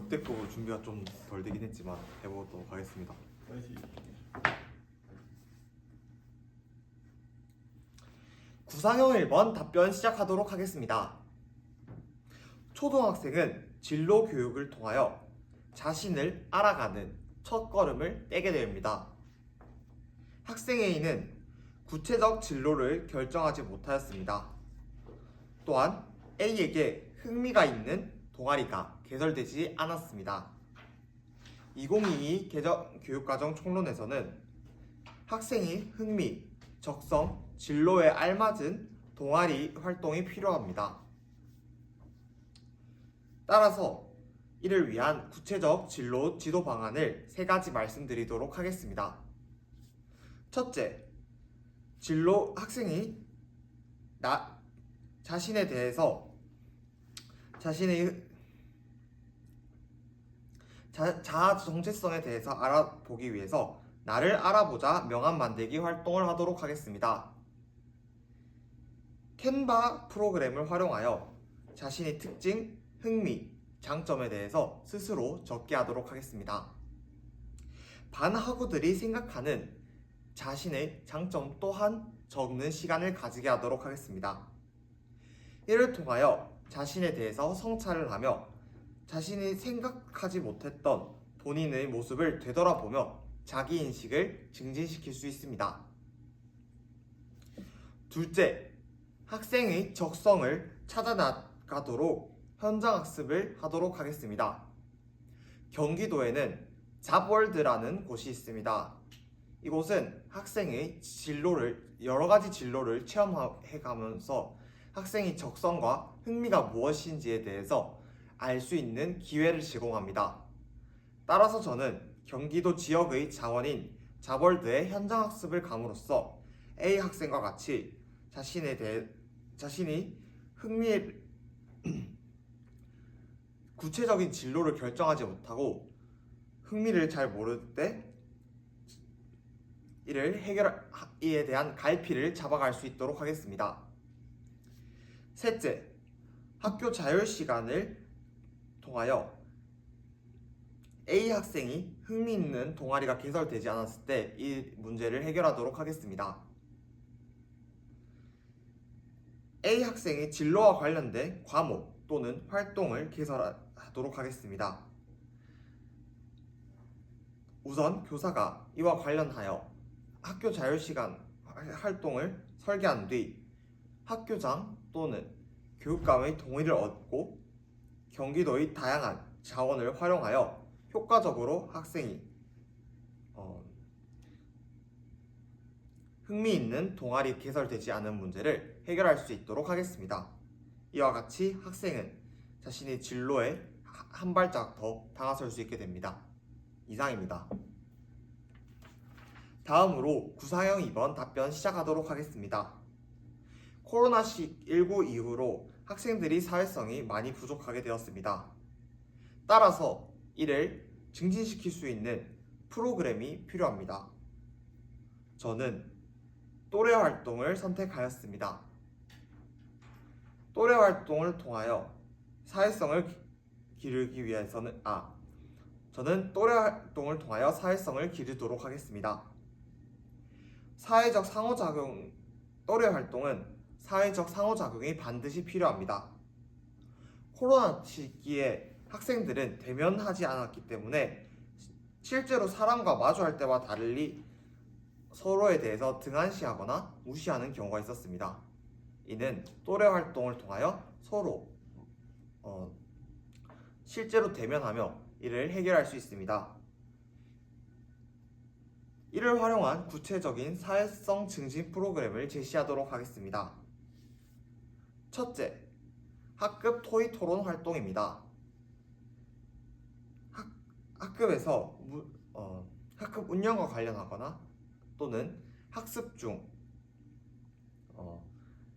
역대급 준비가 좀 덜 되긴 했지만 해보도록 하겠습니다. 구상형 1번 답변 시작하도록 하겠습니다. 초등학생은 진로 교육을 통하여 자신을 알아가는 첫걸음을 떼게 됩니다. 학생 A는 구체적 진로를 결정하지 못하였습니다. 또한 A에게 흥미가 있는 동아리가 개설되지 않았습니다. 2022 교육과정 총론에서는 학생이 흥미, 적성, 진로에 알맞은 동아리 활동이 필요합니다. 따라서 이를 위한 구체적 진로 지도 방안을 3가지 말씀드리도록 하겠습니다. 첫째, 진로 학생이 자신에 대해서 자아 정체성에 대해서 알아보기 위해서 나를 알아보자 명함 만들기 활동을 하도록 하겠습니다. 캔바 프로그램을 활용하여 자신의 특징, 흥미, 장점에 대해서 스스로 적게 하도록 하겠습니다. 반 학우들이 생각하는 자신의 장점 또한 적는 시간을 가지게 하도록 하겠습니다. 이를 통하여 자신에 대해서 성찰을 하며 자신이 생각하지 못했던 본인의 모습을 되돌아보며 자기인식을 증진시킬 수 있습니다. 둘째, 학생의 적성을 찾아나가도록 현장학습을 하도록 하겠습니다. 경기도에는 잡월드라는 곳이 있습니다. 이곳은 학생의 여러가지 진로를 체험해가면서 학생의 적성과 흥미가 무엇인지에 대해서 알 수 있는 기회를 제공합니다. 따라서 저는 경기도 지역의 자원인 잡월드의 현장학습을 감으로써 A 학생과 같이 자신이 구체적인 진로를 결정하지 못하고 흥미를 잘 모를 때 이에 대한 갈피를 잡아갈 수 있도록 하겠습니다. 셋째, 학교 자율시간을 통하여 A 학생이 흥미 있는 동아리가 개설되지 않았을 때 이 문제를 해결하도록 하겠습니다. A 학생이 진로와 관련된 과목 또는 활동을 개설하도록 하겠습니다. 우선 교사가 이와 관련하여 학교 자율시간 활동을 설계한 뒤 학교장 또는 교육감의 동의를 얻고 경기도의 다양한 자원을 활용하여 효과적으로 학생이 흥미 있는 동아리 개설되지 않은 문제를 해결할 수 있도록 하겠습니다. 이와 같이 학생은 자신의 진로에 한 발짝 더 다가설 수 있게 됩니다. 이상입니다. 다음으로 구상형 2번 답변 시작하도록 하겠습니다. 코로나19 이후로 학생들이 사회성이 많이 부족하게 되었습니다. 따라서 이를 증진시킬 수 있는 프로그램이 필요합니다. 저는 또래 활동을 선택하였습니다. 또래 활동을 통하여 사회성을 기르기 위해서는 저는 또래 활동을 통하여 사회성을 기르도록 하겠습니다. 또래 활동은 사회적 상호작용이 반드시 필요합니다. 코로나 시기에 학생들은 대면하지 않았기 때문에 실제로 사람과 마주할 때와 달리 서로에 대해서 등한시하거나 무시하는 경우가 있었습니다. 이는 또래 활동을 통하여 서로 실제로 대면하며 이를 해결할 수 있습니다. 이를 활용한 구체적인 사회성 증진 프로그램을 제시하도록 하겠습니다. 첫째, 학급 토의 토론 활동입니다. 학급에서 학급 운영과 관련하거나 또는 학습 중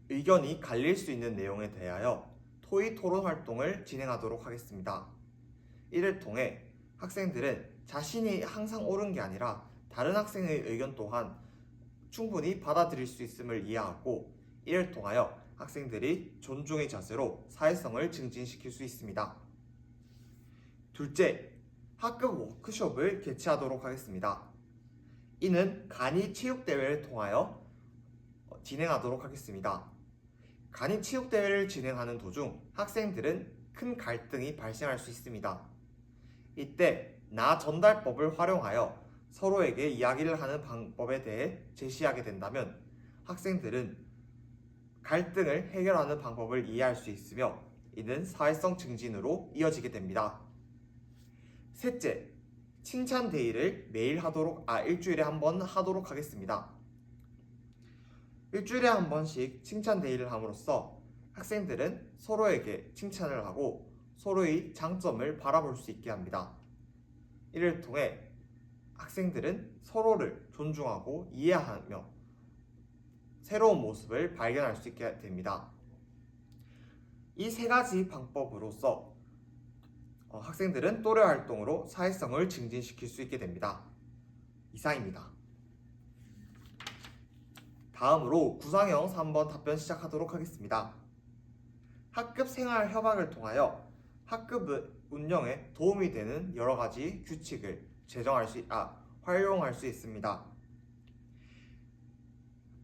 의견이 갈릴 수 있는 내용에 대하여 토의 토론 활동을 진행하도록 하겠습니다. 이를 통해 학생들은 자신이 항상 옳은 게 아니라 다른 학생의 의견 또한 충분히 받아들일 수 있음을 이해하고 이를 통하여 학생들이 존중의 자세로 사회성을 증진시킬 수 있습니다. 둘째, 학급 워크숍을 개최하도록 하겠습니다. 이는 간이 체육대회를 통하여 진행하도록 하겠습니다. 간이 체육대회를 진행하는 도중 학생들은 큰 갈등이 발생할 수 있습니다. 이때 나 전달법을 활용하여 서로에게 이야기를 하는 방법에 대해 제시하게 된다면 학생들은 갈등을 해결하는 방법을 이해할 수 있으며 이는 사회성 증진으로 이어지게 됩니다. 셋째, 칭찬 데이를 일주일에 한 번 하도록 하겠습니다. 일주일에 한 번씩 칭찬 데이를 함으로써 학생들은 서로에게 칭찬을 하고 서로의 장점을 바라볼 수 있게 합니다. 이를 통해 학생들은 서로를 존중하고 이해하며 새로운 모습을 발견할 수 있게 됩니다. 이 세 가지 방법으로서 학생들은 또래 활동으로 사회성을 증진시킬 수 있게 됩니다. 이상입니다. 다음으로 구상형 3번 답변 시작하도록 하겠습니다. 학급 생활 협약을 통하여 학급 운영에 도움이 되는 여러 가지 규칙을 활용할 수 있습니다.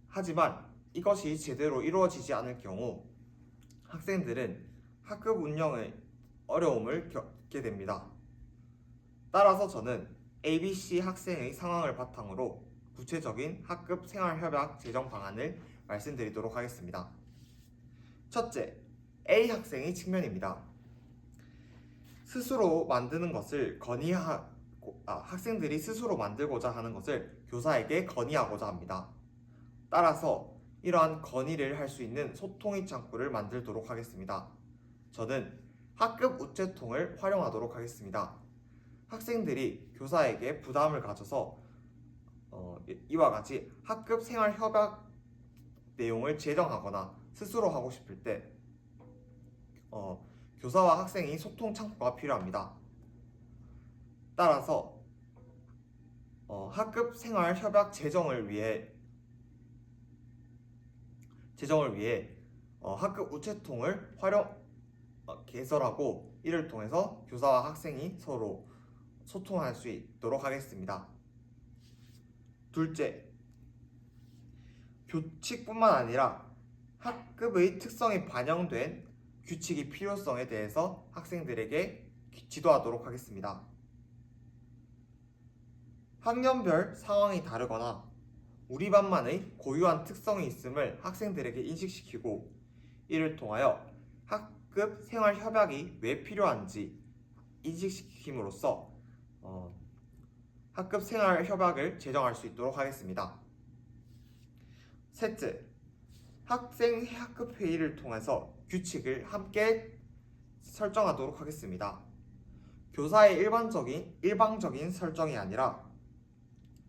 하지만 이것이 제대로 이루어지지 않을 경우 학생들은 학급 운영의 어려움을 겪게 됩니다. 따라서 저는 ABC 학생의 상황을 바탕으로 구체적인 학급 생활협약 제정 방안을 말씀드리도록 하겠습니다. 첫째, A 학생의 측면입니다. 학생들이 스스로 만들고자 하는 것을 교사에게 건의하고자 합니다. 따라서 이러한 건의를 할 수 있는 소통의 창구를 만들도록 하겠습니다. 저는 학급 우체통을 활용하도록 하겠습니다. 학생들이 교사에게 부담을 가져서 이와 같이 학급 생활 협약 내용을 제정하거나 스스로 하고 싶을 때 교사와 학생이 소통 창구가 필요합니다. 따라서 학급 생활 협약 제정을 위해 학급 우체통을 개설하고 이를 통해서 교사와 학생이 서로 소통할 수 있도록 하겠습니다. 둘째, 규칙뿐만 아니라 학급의 특성이 반영된 규칙의 필요성에 대해서 학생들에게 지도하도록 하겠습니다. 학년별 상황이 다르거나 우리 반만의 고유한 특성이 있음을 학생들에게 인식시키고 이를 통하여 학급 생활 협약이 왜 필요한지 인식시킴으로써 학급 생활 협약을 제정할 수 있도록 하겠습니다. 셋째, 학생 학급 회의를 통해서 규칙을 함께 설정하도록 하겠습니다. 교사의 일방적인 설정이 아니라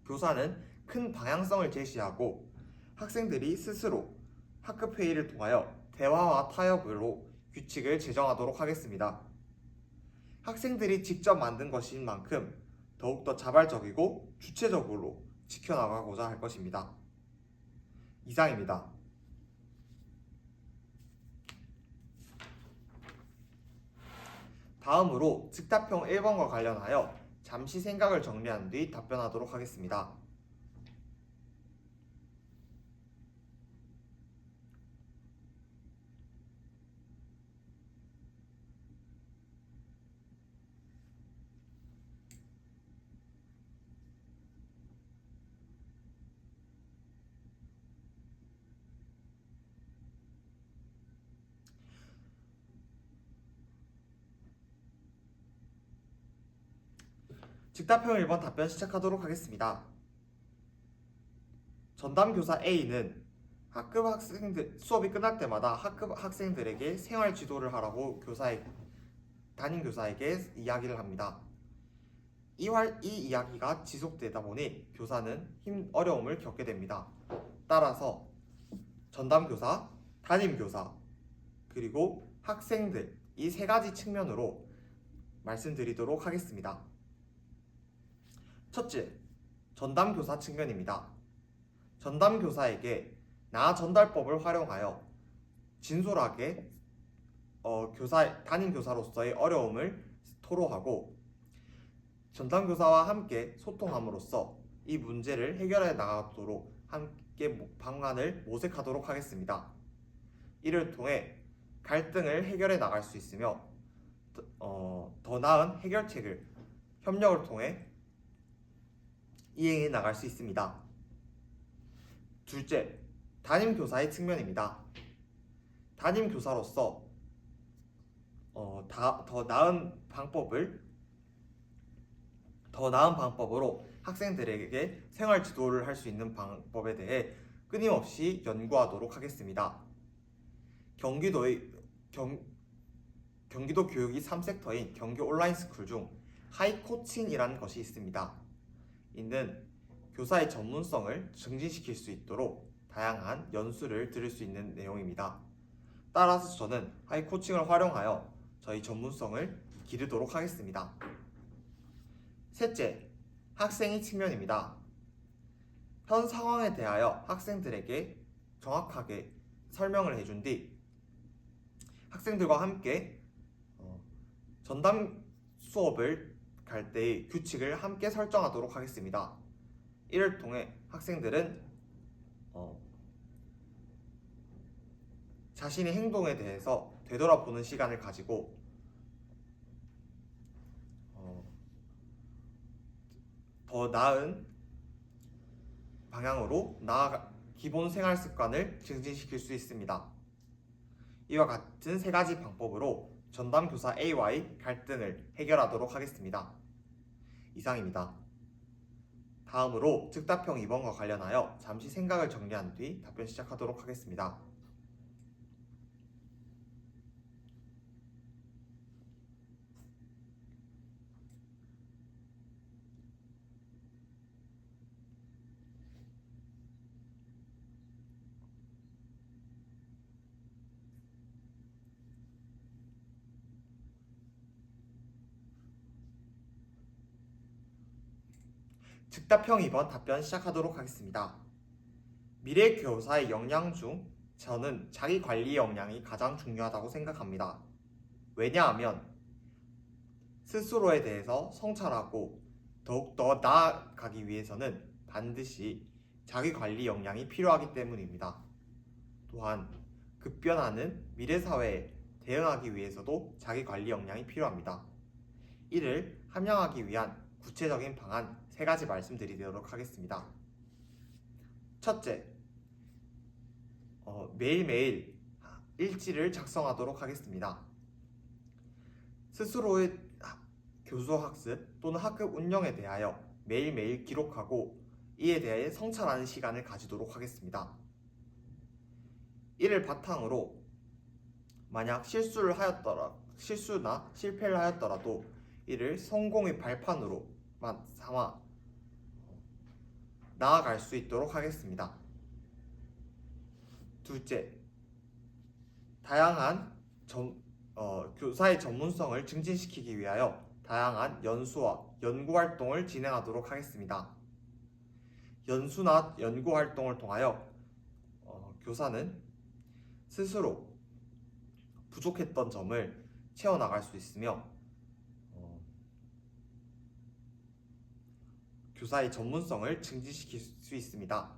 교사는 큰 방향성을 제시하고 학생들이 스스로 학급 회의를 통하여 대화와 타협으로 규칙을 제정하도록 하겠습니다. 학생들이 직접 만든 것인 만큼 더욱더 자발적이고 주체적으로 지켜나가고자 할 것입니다. 이상입니다. 다음으로 즉답형 1번과 관련하여 잠시 생각을 정리한 뒤 답변하도록 하겠습니다. 즉답형 1번 답변 시작하도록 하겠습니다. 전담교사 A는 수업이 끝날 때마다 학급 학생들에게 생활 지도를 하라고 담임 교사에게 이야기를 합니다. 이 이야기가 지속되다 보니 교사는 어려움을 겪게 됩니다. 따라서 전담교사, 담임교사, 그리고 학생들 이 세 가지 측면으로 말씀드리도록 하겠습니다. 첫째, 전담교사 측면입니다. 전담교사에게 나 전달법을 활용하여 진솔하게 담임교사로서의 어려움을 토로하고 전담교사와 함께 소통함으로써 이 문제를 해결해 나가도록 함께 방안을 모색하도록 하겠습니다. 이를 통해 갈등을 해결해 나갈 수 있으며 더 나은 해결책을 협력을 통해 이행해 나갈 수 있습니다. 둘째, 담임교사의 측면입니다. 담임교사로서 더 나은 방법으로 학생들에게 생활 지도를 할 수 있는 방법에 대해 끊임없이 연구하도록 하겠습니다. 경기도 교육이 3섹터인 경기 온라인 스쿨 중 하이코칭이라는 것이 있습니다. 이는 교사의 전문성을 증진시킬 수 있도록 다양한 연수를 들을 수 있는 내용입니다. 따라서 저는 하이코칭을 활용하여 저희 전문성을 기르도록 하겠습니다. 셋째, 학생의 측면입니다. 현 상황에 대하여 학생들에게 정확하게 설명을 해준 뒤 학생들과 함께 전담 수업을 갈 때의 규칙을 함께 설정하도록 하겠습니다. 이를 통해 학생들은 자신의 행동에 대해서 되돌아보는 시간을 가지고 더 나은 방향으로 기본 생활 습관을 증진시킬 수 있습니다. 이와 같은 세 가지 방법으로 전담교사 A와의 갈등을 해결하도록 하겠습니다. 이상입니다. 다음으로 즉답형 2번과 관련하여 잠시 생각을 정리한 뒤 답변 시작하도록 하겠습니다. 즉답형 2번 답변 시작하도록 하겠습니다. 미래 교사의 역량 중 저는 자기관리 역량이 가장 중요하다고 생각합니다. 왜냐하면 스스로에 대해서 성찰하고 더욱더 나아가기 위해서는 반드시 자기관리 역량이 필요하기 때문입니다. 또한 급변하는 미래사회에 대응하기 위해서도 자기관리 역량이 필요합니다. 이를 함양하기 위한 구체적인 방안 3가지 말씀드리도록 하겠습니다. 첫째, 매일매일 일지를 작성하도록 하겠습니다. 스스로의 교수학습 또는 학급 운영에 대하여 매일매일 기록하고 이에 대해 성찰하는 시간을 가지도록 하겠습니다. 이를 바탕으로 만약 실수나 실패를 하였더라도 이를 성공의 발판으로만 삼아 나아갈 수 있도록 하겠습니다. 둘째, 다양한 교사의 전문성을 증진시키기 위하여 다양한 연수와 연구활동을 진행하도록 하겠습니다. 연수나 연구활동을 통하여 교사는 스스로 부족했던 점을 채워나갈 수 있으며 교사의 전문성을 증진시킬 수 있습니다.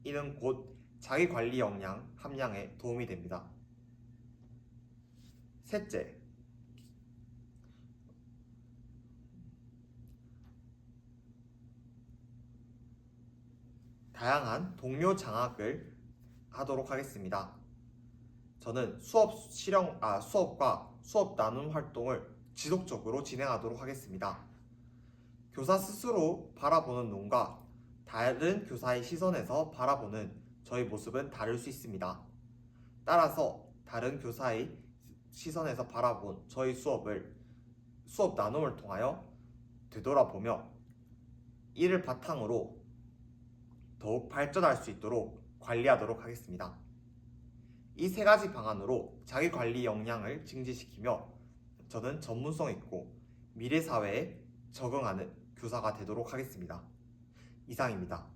이는 곧 자기관리 역량 함양에 도움이 됩니다. 셋째, 다양한 동료 장학을 하도록 하겠습니다. 저는 수업과 수업 나눔 활동을 지속적으로 진행하도록 하겠습니다. 교사 스스로 바라보는 눈과 다른 교사의 시선에서 바라보는 저희 모습은 다를 수 있습니다. 따라서 다른 교사의 시선에서 바라본 저희 수업 나눔을 통하여 되돌아보며 이를 바탕으로 더욱 발전할 수 있도록 관리하도록 하겠습니다. 이 3가지 방안으로 자기관리 역량을 증진시키며 저는 전문성 있고 미래 사회에 적응하는 교사가 되도록 하겠습니다. 이상입니다.